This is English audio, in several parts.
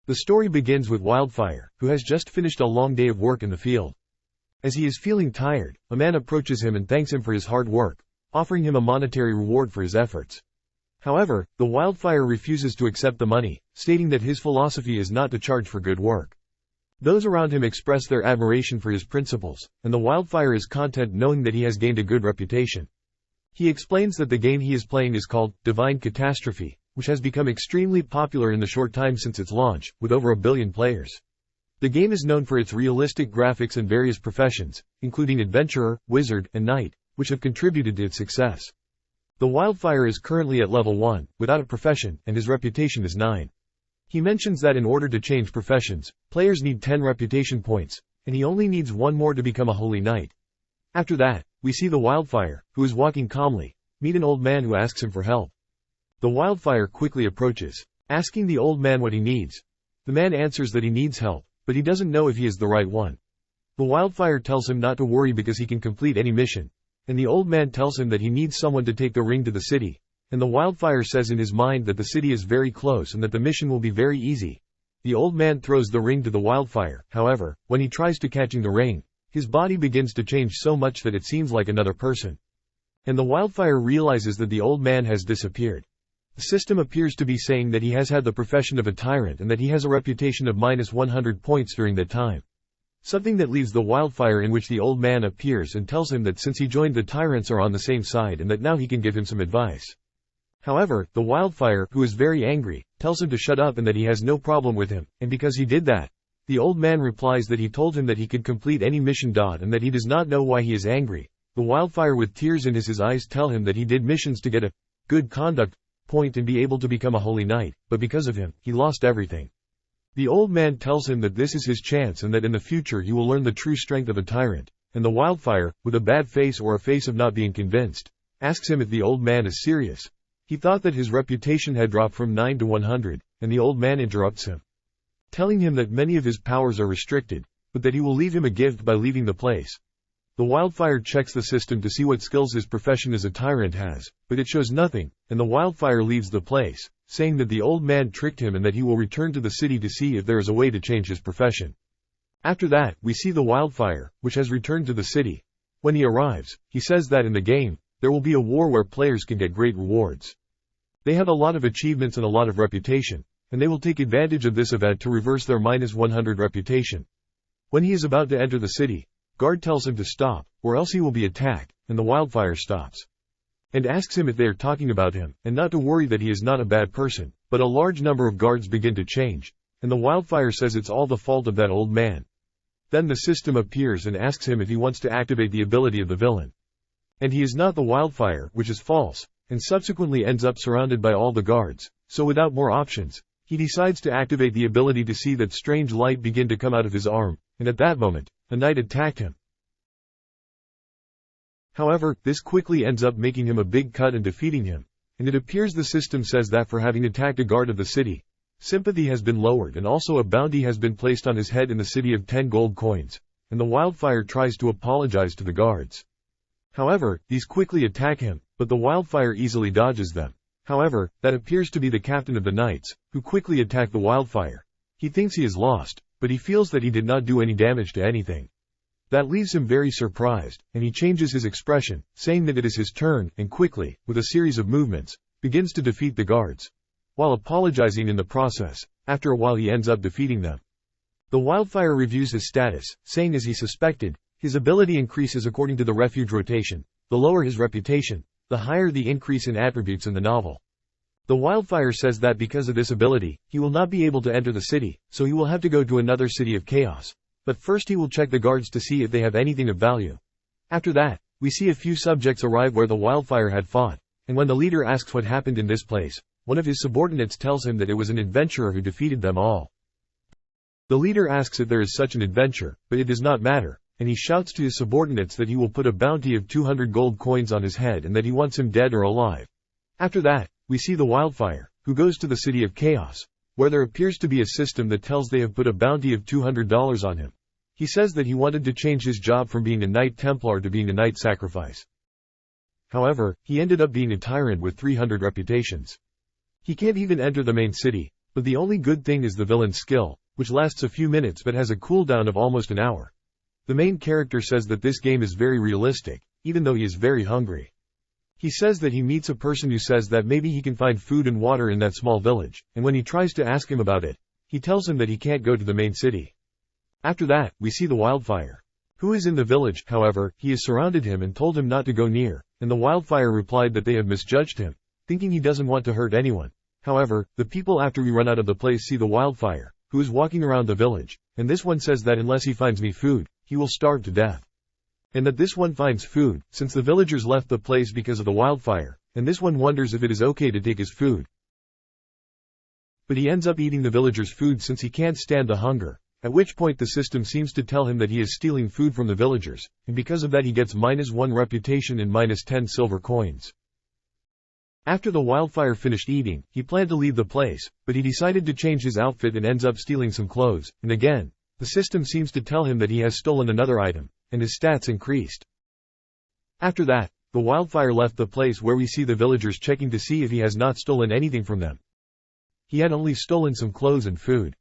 The story begins with Wildfire, who has just finished a long day of work in the field. As he is feeling tired, a man approaches him and thanks him for his hard work, offering him a monetary reward for his efforts. However, the Wildfire refuses to accept the money, stating that his philosophy is not to charge for good work. Those around him express their admiration for his principles, and the Wildfire is content knowing that he has gained a good reputation. He explains that the game he is playing is called Divine Catastrophe, which has become extremely popular in the short time since its launch, with over 1 billion players. The game is known for its realistic graphics and various professions, including adventurer, wizard, and knight, which have contributed to its success. The Wildfire is currently at level 1, without a profession, and his reputation is 9. He mentions that in order to change professions, players need 10 reputation points, and he only needs 1 more to become a holy knight. After that, we see the Wildfire, who is walking calmly, meet an old man who asks him for help. The Wildfire quickly approaches, asking the old man what he needs. The man answers that he needs help, but he doesn't know if he is the right one. The Wildfire tells him not to worry because he can complete any mission, and the old man tells him that he needs someone to take the ring to the city, and the Wildfire says in his mind that the city is very close and that the mission will be very easy. The old man throws the ring to the Wildfire, however, when he tries to catching the ring, his body begins to change so much that it seems like another person. And the Wildfire realizes that the old man has disappeared. The system appears to be saying that he has had the profession of a tyrant and that he has a reputation of -100 points during that time. Something that leaves the Wildfire, in which the old man appears and tells him that since he joined the tyrants are on the same side and that now he can give him some advice. However, the Wildfire, who is very angry, tells him to shut up and that he has no problem with him, and because he did that, the old man replies that he told him that he could complete any mission. And that he does not know why he is angry. The Wildfire, with tears in his eyes, tell him that he did missions to get a good conduct point and be able to become a holy knight, but because of him, he lost everything. The old man tells him that this is his chance and that in the future he will learn the true strength of a tyrant, and the Wildfire, with a bad face or a face of not being convinced, asks him if the old man is serious. He thought that his reputation had dropped from 9 to 100, and the old man interrupts him, telling him that many of his powers are restricted, but that he will leave him a gift by leaving the place. The Wildfire checks the system to see what skills his profession as a tyrant has, but it shows nothing, and the Wildfire leaves the place, saying that the old man tricked him and that he will return to the city to see if there is a way to change his profession. After that, we see the Wildfire, which has returned to the city. When he arrives, he says that in the game, there will be a war where players can get great rewards. They have a lot of achievements and a lot of reputation, and they will take advantage of this event to reverse their -100 reputation. When he is about to enter the city, guard tells him to stop, or else he will be attacked, and the Wildfire stops and asks him if they are talking about him, and not to worry that he is not a bad person, but a large number of guards begin to change, and the Wildfire says it's all the fault of that old man. Then the system appears and asks him if he wants to activate the ability of the villain. And he is not the Wildfire, which is false, and subsequently ends up surrounded by all the guards, so without more options, he decides to activate the ability to see that strange light begin to come out of his arm, and at that moment, a knight attacked him. However, this quickly ends up making him a big cut and defeating him, and it appears the system says that for having attacked a guard of the city, sympathy has been lowered and also a bounty has been placed on his head in the city of 10 gold coins, and the Wildfire tries to apologize to the guards. However, these quickly attack him, but the Wildfire easily dodges them. However, that appears to be the captain of the knights, who quickly attack the Wildfire. He thinks he is lost, but he feels that he did not do any damage to anything. That leaves him very surprised, and he changes his expression, saying that it is his turn, and quickly, with a series of movements, begins to defeat the guards, while apologizing in the process. After a while he ends up defeating them. The Wildfire reviews his status, saying as he suspected, his ability increases according to the refuge rotation. The lower his reputation, the higher the increase in attributes in the novel. The Wildfire says that because of this ability, he will not be able to enter the city, so he will have to go to another city of chaos. But first he will check the guards to see if they have anything of value. After that, we see a few subjects arrive where the Wildfire had fought, and when the leader asks what happened in this place, one of his subordinates tells him that it was an adventurer who defeated them all. The leader asks if there is such an adventure, but it does not matter, and he shouts to his subordinates that he will put a bounty of 200 gold coins on his head and that he wants him dead or alive. After that, we see the Wildfire, who goes to the city of chaos, where there appears to be a system that tells they have put a bounty of $200 on him. He says that he wanted to change his job from being a Knight Templar to being a Knight Sacrifice. However, he ended up being a tyrant with 300 reputations. He can't even enter the main city, But the only good thing is the villain's skill, which lasts a few minutes but has a cooldown of almost an hour. The main character says that this game is very realistic, even though he is very hungry. He says that he meets a person who says that maybe he can find food and water in that small village, and when he tries to ask him about it, he tells him that he can't go to the main city. After that, we see the wildfire, who is in the village. However, he has surrounded him and told him not to go near, and the wildfire replied that they have misjudged him, thinking he doesn't want to hurt anyone. However, the people after we run out of the place see the wildfire, who is walking around the village, and this one says that unless he finds me food, he will starve to death. And that this one finds food, since the villagers left the place because of the wildfire, and this one wonders if it is okay to take his food. But he ends up eating the villagers' food since he can't stand the hunger, at which point the system seems to tell him that he is stealing food from the villagers, and because of that he gets -1 reputation and -10 silver coins. After the wildfire finished eating, he planned to leave the place, but he decided to change his outfit and ends up stealing some clothes, and again, the system seems to tell him that he has stolen another item, and his stats increased. After that, the wildfire left the place where we see the villagers checking to see if he has not stolen anything from them. He had only stolen some clothes and food.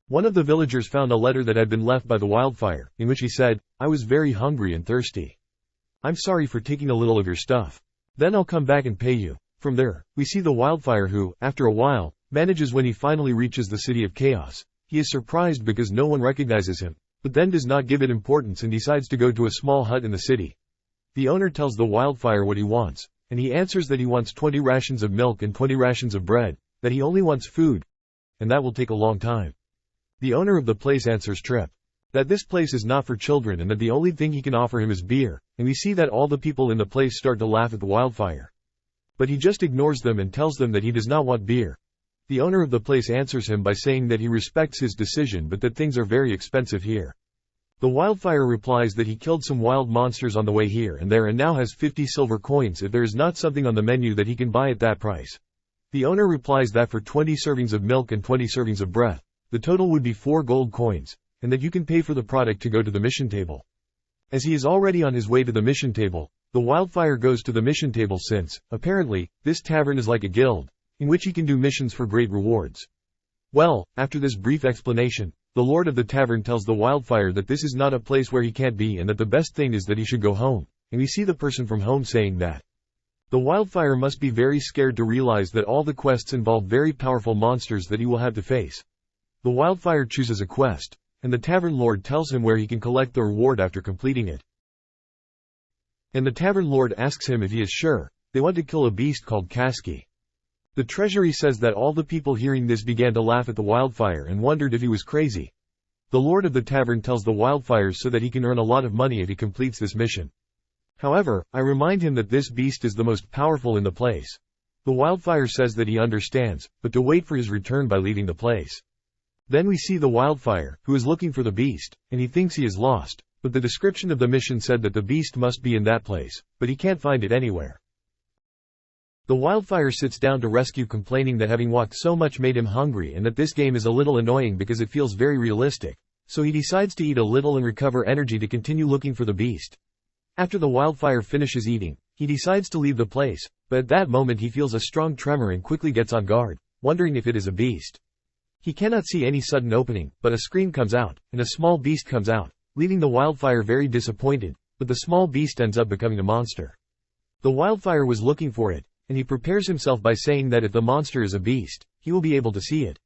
One of the villagers found a letter that had been left by the wildfire, in which he said, "I was very hungry and thirsty. I'm sorry for taking a little of your stuff. Then I'll come back and pay you." From there, we see the wildfire who, after a while, manages when he finally reaches the City of Chaos. He is surprised because no one recognizes him, but then does not give it importance and decides to go to a small hut in the city. The owner tells the wildfire what he wants, and he answers that he wants 20 rations of milk and 20 rations of bread, that he only wants food, and that will take a long time. The owner of the place answers Trip, that this place is not for children and that the only thing he can offer him is beer, and we see that all the people in the place start to laugh at the wildfire. But he just ignores them and tells them that he does not want beer. The owner of the place answers him by saying that he respects his decision but that things are very expensive here. The wildfire replies that he killed some wild monsters on the way here and there and now has 50 silver coins if there is not something on the menu that he can buy at that price. The owner replies that for 20 servings of milk and 20 servings of bread, the total would be 4 gold coins, and that you can pay for the product to go to the mission table. As he is already on his way to the mission table, the wildfire goes to the mission table since, apparently, this tavern is like a guild, in which he can do missions for great rewards. Well, after this brief explanation, the lord of the tavern tells the wildfire that this is not a place where he can't be and that the best thing is that he should go home, and we see the person from home saying that. The wildfire must be very scared to realize that all the quests involve very powerful monsters that he will have to face. The wildfire chooses a quest, and the tavern lord tells him where he can collect the reward after completing it. And the tavern lord asks him if he is sure. They want to kill a beast called Kasky. The treasury says that all the people hearing this began to laugh at the wildfire and wondered if he was crazy. The lord of the tavern tells the wildfires so that he can earn a lot of money if he completes this mission. However, I remind him that this beast is the most powerful in the place. The wildfire says that he understands, but to wait for his return by leaving the place. Then we see the wildfire, who is looking for the beast, and he thinks he is lost, but the description of the mission said that the beast must be in that place, but he can't find it anywhere. The wildfire sits down to rescue, complaining that having walked so much made him hungry and that this game is a little annoying because it feels very realistic, so he decides to eat a little and recover energy to continue looking for the beast. After the wildfire finishes eating, he decides to leave the place, but at that moment he feels a strong tremor and quickly gets on guard, wondering if it is a beast. He cannot see any sudden opening, but a scream comes out, and a small beast comes out, leaving the wildfire very disappointed, but the small beast ends up becoming a monster. The wildfire was looking for it, and he prepares himself by saying that if the monster is a beast, he will be able to see it.